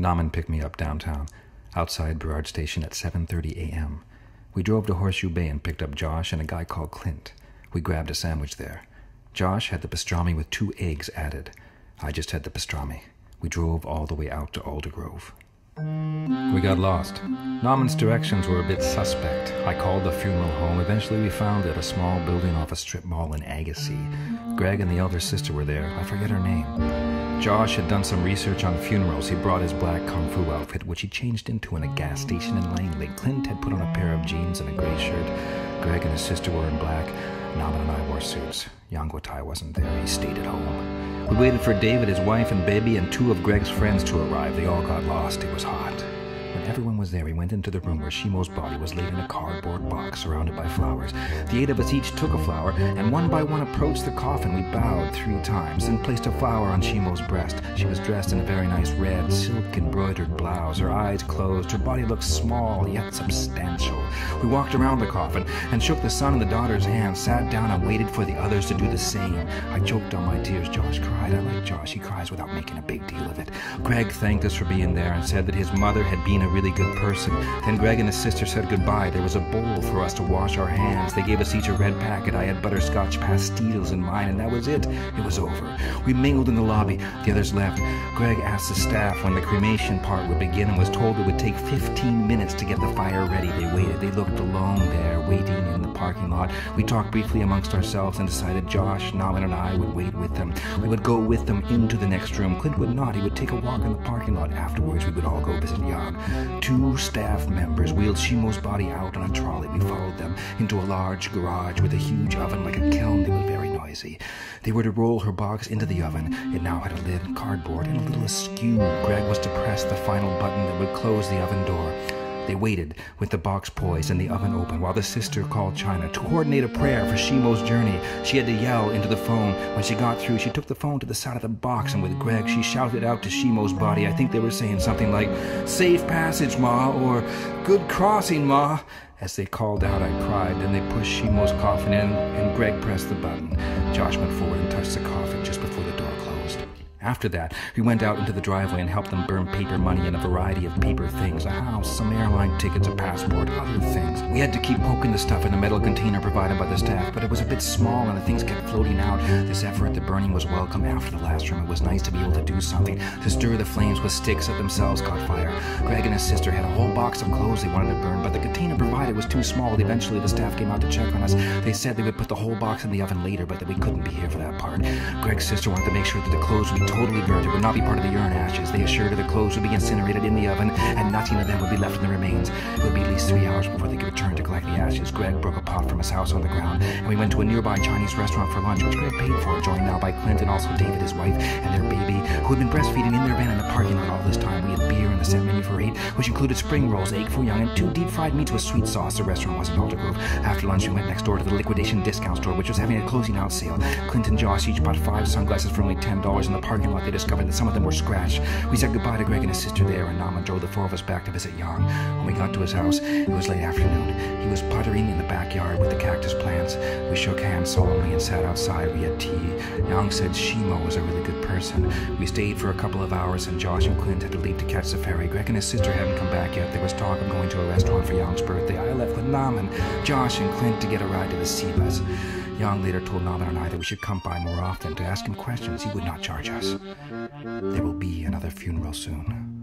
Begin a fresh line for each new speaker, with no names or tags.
Nauman picked me up downtown, outside Burrard Station at 7:30 a.m. We drove to Horseshoe Bay and picked up Josh and a guy called Clint. We grabbed a sandwich there. Josh had the pastrami with 2 eggs added. I just had the pastrami. We drove all the way out to Aldergrove. We got lost. Nauman's directions were a bit suspect. I called the funeral home. Eventually we found it, a small building off a strip mall in Agassiz. Greg and the elder sister were there. I forget her name. Josh had done some research on funerals. He brought his black kung fu outfit, which he changed into in a gas station in Langley. Clint had put on a pair of jeans and a gray shirt. Greg and his sister were in black. Nauman and I wore suits. Yangwatai wasn't there. He stayed at home. We waited for David, his wife and baby, and 2 of Greg's friends to arrive. They all got lost. It was hot. When everyone was there, we went into the room where Shimo's body was laid in a cardboard box surrounded by flowers. The 8 of us each took a flower, and one by one approached the coffin. We bowed 3 times, then placed a flower on Shimo's breast. She was dressed in a very nice red, silk-embroidered blouse. Her eyes closed. Her body looked small, yet substantial. We walked around the coffin and shook the son and the daughter's hands, sat down and waited for the others to do the same. I choked on my tears. Josh cried. I like Josh. He cries without making a big deal of it. Greg thanked us for being there and said that his mother had been a really good person. Then Greg and his sister said goodbye. There was a bowl for us to wash our hands. They gave us each a red packet. I had butterscotch pastilles in mine, and that was it. It was over. We mingled in the lobby. The others left. Greg asked the staff when the cremation part would begin and was told it would take 15 minutes to get the fire ready. They waited. They looked alone there, waiting in the parking lot. We talked briefly amongst ourselves and decided Josh, Nauman, and I would wait with them. We would go with them into the next room. Clint would not. He would take a walk in the parking lot. Afterwards, we would all go visit Yag. 2 staff members wheeled Shimo's body out on a trolley. We followed them into a large garage with a huge oven like a kiln. They were very noisy. They were to roll her box into the oven. It now had a lid, cardboard, and a little askew. Greg was to press the final button that would close the oven door. They waited with the box poised and the oven open while the sister called China to coordinate a prayer for Shimo's journey. She had to yell into the phone. When she got through, she took the phone to the side of the box, and with Greg, she shouted out to Shimo's body. I think they were saying something like, "Safe passage, Ma," or "Good crossing, Ma." As they called out, I cried. Then they pushed Shimo's coffin in, and Greg pressed the button. Josh went forward and touched the coffin just before the door closed. After that, we went out into the driveway and helped them burn paper money and a variety of paper things, a house, some airline tickets, a passport, other things. We had to keep poking the stuff in a metal container provided by the staff, but it was a bit small and the things kept floating out. This effort at the burning was welcome. After the last room, it was nice to be able to do something, to stir the flames with sticks that themselves caught fire. Greg and his sister had a whole box of clothes they wanted to burn, but the container provided was too small. Eventually, the staff came out to check on us. They said they would put the whole box in the oven later, but that we couldn't be here for that part. Greg's sister wanted to make sure that the clothes would be totally burnt. It would not be part of the urine ashes. They assured her the clothes would be incinerated in the oven, and nothing of them would be left in the remains. It would be at least 3 hours before they could return to collect the ashes. Greg broke a pot from his house on the ground, and we went to a nearby Chinese restaurant for lunch, which Greg paid for, joined now by Clint and also David, his wife, and their baby, who had been breastfeeding in their van in the parking lot all this time. We had beer and the set menu for 8, which included spring rolls, egg foo young, and 2 deep-fried meats with sweet sauce. The restaurant was in Aldergrove. After lunch, we went next door to the liquidation discount store, which was having a closing out sale. Clint and Josh each bought 5 sunglasses for only $10. In the parking lot, they discovered that some of them were scratched. We said goodbye to Greg and his sister there, and Nauman drove the 4 of us back to visit Yang. When we got to his house, it was late afternoon. He was puttering in the backyard with the cactus plants. We shook hands solemnly and sat outside. We had tea. Yang said Shimo was a really good person. We stayed for a couple of hours, and Josh and Clint had to leave to catch the ferry. Greg and his sister hadn't come back yet. There was talk of going to a restaurant for Yang's birthday. I left with Nauman, Josh, and Clint to get a ride to the sea bus. Yang later told Nauman and I that we should come by more often to ask him questions. He would not charge us. There will be another funeral soon.